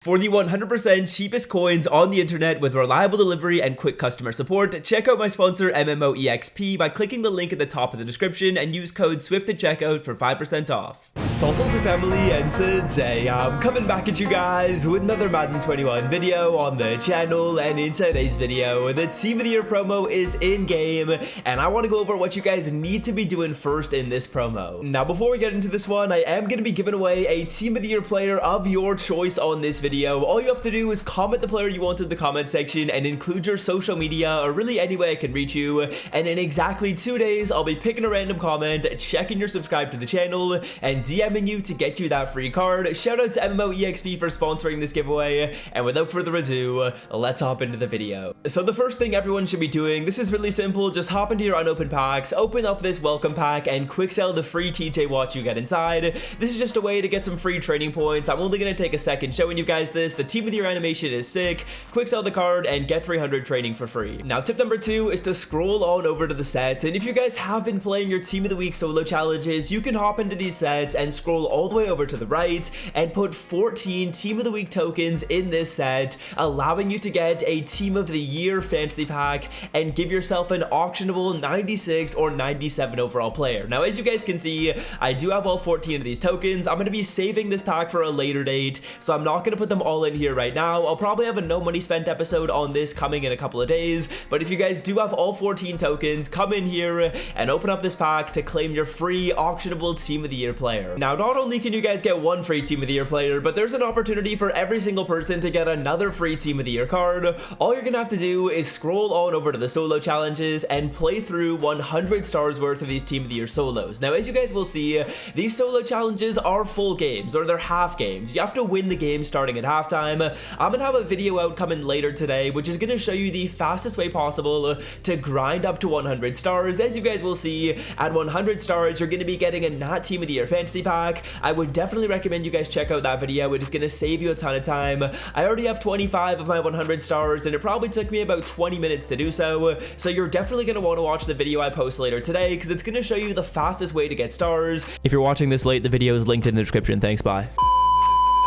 For the 100% cheapest coins on the internet with reliable delivery and quick customer support, check out my sponsor MMOEXP by clicking the link at the top of the description and use code SWIFT at checkout for 5% off. Salsa family, and today I'm coming back at you guys with another Madden 21 video on the channel, and in today's video, the Team of the Year promo is in game, and I want to go over what you guys need to be doing first in this promo. Now, before we get into this one, I am going to be giving away a Team of the Year player of your choice on this video. All you have to do is comment the player you want in the comment section and include your social media, or really any way I can reach you, and in exactly 2 days, I'll be picking a random comment, checking you're subscribed to the channel, and DMing you to get you that free card. Shout out to MMOEXP for sponsoring this giveaway, and without further ado, let's hop into the video. So the first thing everyone should be doing, this is really simple, just hop into your unopened packs, open up this welcome pack, and quick sell the free TJ watch you get inside. This is just a way to get some free training points. I'm only going to take a second showing you guys this. The Team of the Year animation is sick. Quick sell the card and get 300 training for free. Now, tip number 2 is to scroll on over to the sets, and if you guys have been playing your Team of the Week solo challenges, you can hop into these sets and scroll all the way over to the right and put 14 Team of the Week tokens in this set, allowing you to get a Team of the Year fantasy pack and give yourself an auctionable 96 or 97 overall player. Now, as you guys can see, I do have all 14 of these tokens. I'm going to be saving this pack for a later date, so I'm not going to put them all in here right now. I'll probably have a no money spent episode on this coming in a couple of days, but if you guys do have all 14 tokens, come in here and open up this pack to claim your free auctionable Team of the Year player. Now, not only can you guys get one free Team of the Year player, but there's an opportunity for every single person to get another free Team of the Year card. All you're gonna have to do is scroll on over to the solo challenges and play through 100 stars worth of these Team of the Year solos. Now, as you guys will see, these solo challenges are full games, or they're half games. You have to win the game starting at halftime. I'm gonna have a video out coming later today, which is gonna show you the fastest way possible to grind up to 100 stars. As you guys will see, at 100 stars, you're gonna be getting a Nat Team of the Year fantasy pack. I would definitely recommend you guys check out that video. It is gonna save you a ton of time. I already have 25 of my 100 stars, and it probably took me about 20 minutes to do so. So you're definitely gonna want to watch the video I post later today, because it's gonna show you the fastest way to get stars. If you're watching this late, the video is linked in the description. Thanks, bye.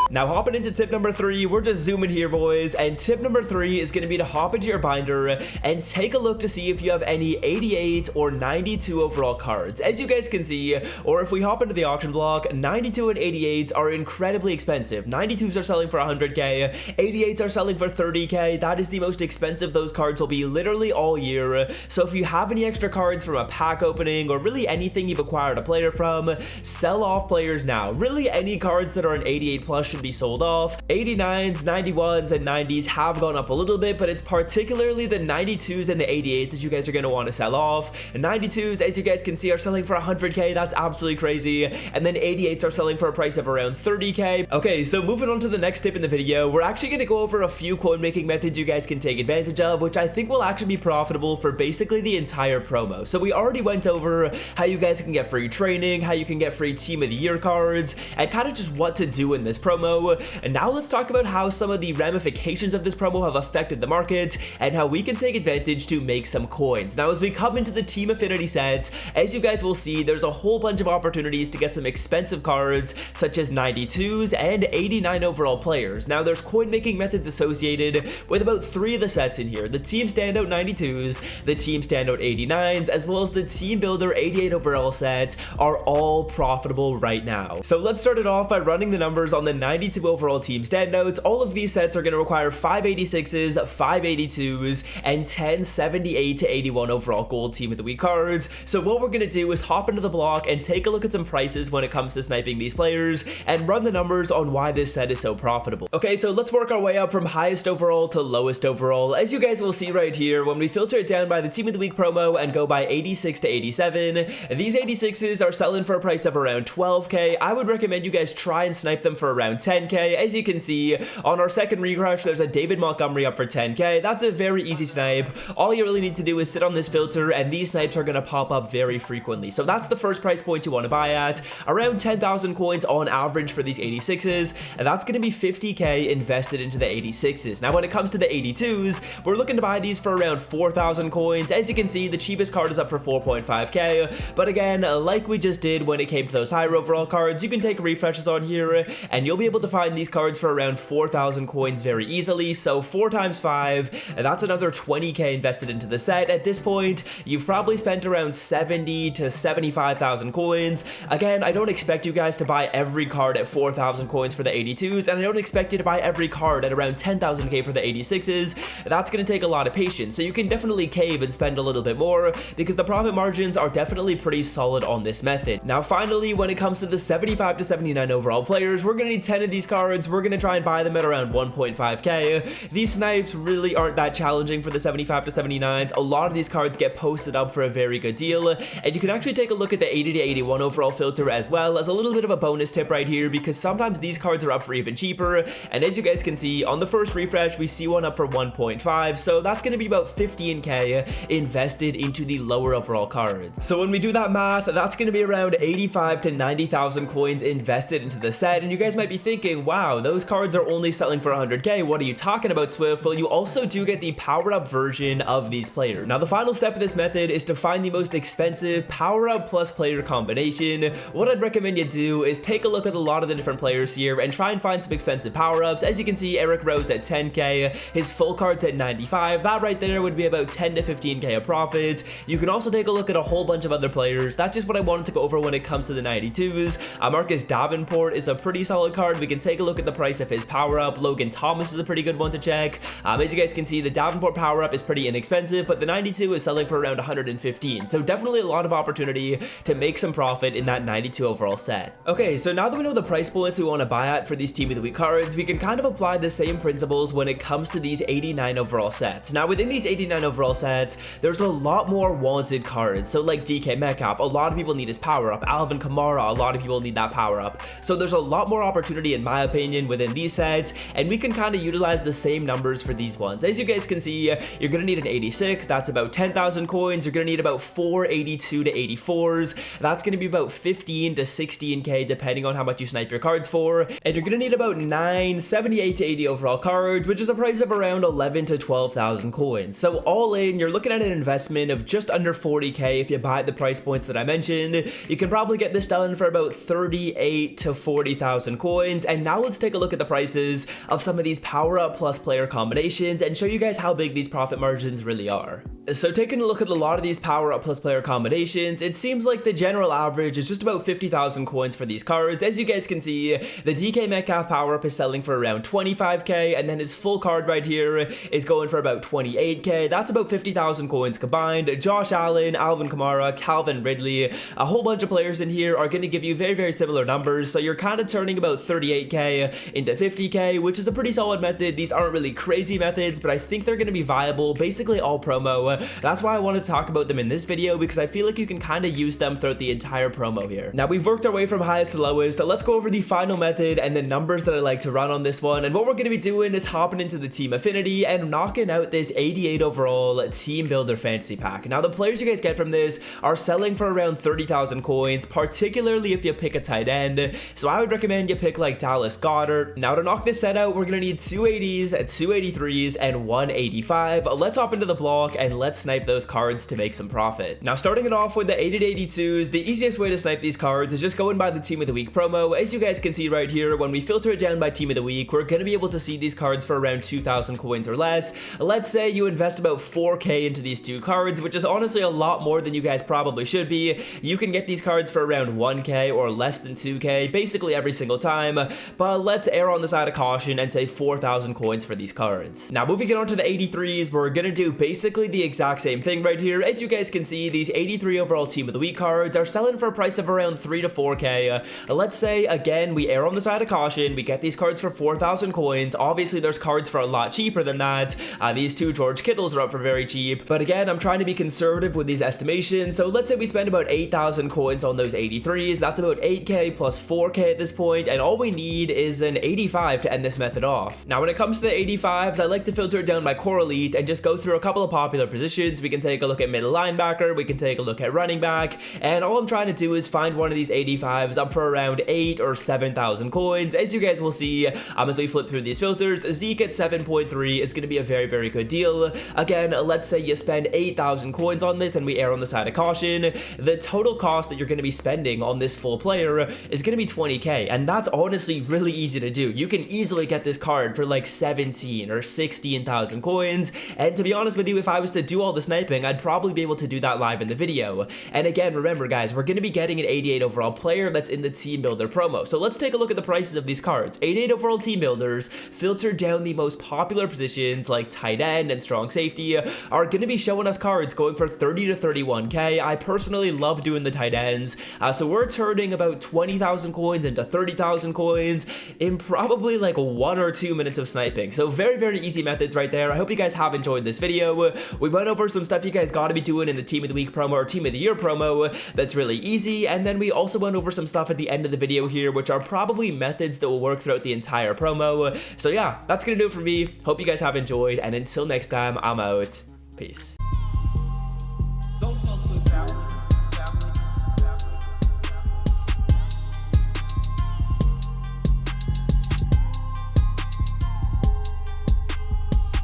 Now, hopping into tip number 3, we're just zooming here, boys, and tip number 3 is going to be to hop into your binder and take a look to see if you have any 88 or 92 overall cards. As you guys can see, or if we hop into the auction block, 92 and 88s are incredibly expensive. 92s are selling for 100k, 88s are selling for 30k. That is the most expensive those cards will be literally all year. So if you have any extra cards from a pack opening, or really anything you've acquired a player from, sell off players now. Really, any cards that are an 88 plus should be sold off. 89s, 91s, and 90s have gone up a little bit, but it's particularly the 92s and the 88s that you guys are going to want to sell off. And 92s, as you guys can see, are selling for 100k. That's absolutely crazy. And then 88s are selling for a price of around 30k. Okay, so moving on to the next tip in the video, we're actually going to go over a few coin making methods you guys can take advantage of, which I think will actually be profitable for basically the entire promo. So we already went over how you guys can get free training, how you can get free Team of the Year cards, and kind of just what to do in this promo. And now let's talk about how some of the ramifications of this promo have affected the market and how we can take advantage to make some coins. Now, as we come into the Team Affinity sets, as you guys will see, there's a whole bunch of opportunities to get some expensive cards such as 92s and 89 overall players. Now, there's coin making methods associated with about 3 of the sets in here: the Team Standout 92s, the Team Standout 89s, as well as the Team Builder 88 overall set are all profitable right now. So let's start it off by running the numbers on the 92 overall Team Standouts. All of these sets are going to require 586s, 582s, and 10 78 to 81 overall gold Team of the Week cards. So what we're going to do is hop into the block and take a look at some prices when it comes to sniping these players and run the numbers on why this set is so profitable. Okay, so let's work our way up from highest overall to lowest overall. As you guys will see right here, when we filter it down by the Team of the Week promo and go by 86 to 87, these 86s are selling for a price of around 12k. I would recommend you guys try and snipe them for around 10k. As you can see, on our second refresh, there's a David Montgomery up for 10k. That's a very easy snipe. All you really need to do is sit on this filter, and these snipes are going to pop up very frequently. So that's the first price point you want to buy at. Around 10,000 coins on average for these 86s, and that's going to be 50k invested into the 86s. Now, when it comes to the 82s, we're looking to buy these for around 4,000 coins. As you can see, the cheapest card is up for 4.5k, but again, like we just did when it came to those higher overall cards, you can take refreshes on here, and you'll be able to find these cards for around 4,000 coins very easily, so 4 times 5, and that's another 20k invested into the set. At this point, you've probably spent around 70 to 75,000 coins. Again, I don't expect you guys to buy every card at 4,000 coins for the 82s, and I don't expect you to buy every card at around 10,000k for the 86s. That's going to take a lot of patience, so you can definitely cave and spend a little bit more, because the profit margins are definitely pretty solid on this method. Now finally, when it comes to the 75 to 79 overall players, we're going to need 10 of these cards. We're going to try and buy them at around 1.5k. These snipes really aren't that challenging for the 75 to 79s. A lot of these cards get posted up for a very good deal, and you can actually take a look at the 80 to 81 overall filter as well as a little bit of a bonus tip right here, because sometimes these cards are up for even cheaper. And as you guys can see, on the first refresh, we see one up for 1.5, so that's going to be about 15k invested into the lower overall cards. So when we do that math, that's going to be around 85 to 90,000 coins invested into the set. And you guys might be thinking, wow, those cards are only selling for 100k. What are you talking about, Swift? Well, you also do get the powered up version of these players. Now, the final step of this method is to find the most expensive power up plus player combination. What I'd recommend you do is take a look at a lot of the different players here and try and find some expensive power ups. As you can see, Eric Rose at 10k, his full cards at 95. That right there would be about 10 to 15k of profit. You can also take a look at a whole bunch of other players. That's just what I wanted to go over when it comes to the 92s. Marcus Davenport is a pretty solid card. We can take a look at the price of his power up. Logan Thomas is a pretty good one to check. As you guys can see, the Davenport power up is pretty inexpensive, but the 92 is selling for around 115. So definitely a lot of opportunity to make some profit in that 92 overall set. Okay, so now that we know the price points we want to buy at for these Team of the Week cards, we can kind of apply the same principles when it comes to these 89 overall sets. Now within these 89 overall sets, there's a lot more wanted cards. So like DK Metcalf, a lot of people need his power up. Alvin Kamara, a lot of people need that power up. So there's a lot more opportunity in my opinion within these sets, and we can kind of utilize the same numbers for these ones. As you guys can see, you're going to need an 86, that's about 10,000 coins. You're going to need about 482 to 84s. That's going to be about 15 to 16k depending on how much you snipe your cards for. And you're going to need about 978 to 80 overall cards, which is a price of around 11 to 12,000 coins. So all in, you're looking at an investment of just under 40k if you buy at the price points that I mentioned. You can probably get this done for about 38 to 40,000 coins. And now let's take a look at the prices of some of these power up plus player combinations and show you guys how big these profit margins really are. So taking a look at a lot of these power up plus player combinations, it seems like the general average is just about 50,000 coins for these cards. As you guys can see, the DK Metcalf power up is selling for around 25k, and then his full card right here is going for about 28k. That's about 50,000 coins combined. Josh Allen, Alvin Kamara, Calvin Ridley, a whole bunch of players in here are going to give you very, very similar numbers. So you're kind of turning about 38k into 50k, which is a pretty solid method. These aren't really crazy methods, but I think they're going to be viable, basically all promo. That's why I want to talk about them in this video, because I feel like you can kind of use them throughout the entire promo here. Now we've worked our way from highest to lowest. Let's go over the final method and the numbers that I like to run on this one. And what we're going to be doing is hopping into the Team Affinity and knocking out this 88 overall Team Builder Fantasy Pack. Now the players you guys get from this are selling for around 30,000 coins, particularly if you pick a tight end. So I would recommend you pick like Dallas Goedert. Now to knock this set out, we're going to need 280s, 283s, and 185. Let's hop into the block and let's snipe those cards to make some profit. Now starting it off with the 80 to 82s, the easiest way to snipe these cards is just going by the Team of the Week promo. As you guys can see right here, when we filter it down by Team of the Week, we're going to be able to see these cards for around 2,000 coins or less. Let's say you invest about 4k into these two cards, which is honestly a lot more than you guys probably should be. You can get these cards for around 1k or less than 2k basically every single time, but let's err on the side of caution and say 4,000 coins for these cards. Now moving it on to the 83s, we're going to do basically the exact same thing right here. As you guys can see, these 83 overall Team of the Week cards are selling for a price of around 3 to 4k. Let's say again we err on the side of caution, we get these cards for 4,000 coins. Obviously there's cards for a lot cheaper than that. These two George Kittles are up for very cheap, but again I'm trying to be conservative with these estimations. So let's say we spend about 8,000 coins on those 83s. That's about 8k plus 4k at this point, and all we need is an 85 to end this method off. Now when it comes to the 85s, I like to filter it down by core elite and just go through a couple of popular positions positions. We can take a look at middle linebacker, we can take a look at running back, and all I'm trying to do is find one of these 85s up for around 8 or 7,000 coins. As you guys will see, as we flip through these filters, Zeke at 7.3 is going to be a very, very good deal. Again, let's say you spend 8,000 coins on this and we err on the side of caution. The total cost that you're going to be spending on this full player is going to be 20k, and that's honestly really easy to do. You can easily get this card for like 17 or 16,000 coins, and to be honest with you, if I was to do all the sniping, I'd probably be able to do that live in the video. And again, remember guys, we're going to be getting an 88 overall player that's in the team builder promo. So let's take a look at the prices of these cards. 88 overall team builders, filter down the most popular positions like tight end and strong safety, are going to be showing us cards going for 30 to 31k. I personally love doing the tight ends, so we're turning about 20,000 coins into 30,000 coins in probably like 1 or 2 minutes of sniping. So very, very easy methods right there. I hope you guys have enjoyed this video. We went over some stuff you guys got to be doing in the team of the week promo or team of the year promo that's really easy, and then we also went over some stuff at the end of the video here, which are probably methods that will work throughout the entire promo. So yeah, that's gonna do it for me. Hope you guys have enjoyed, and until next time, I'm out. Peace.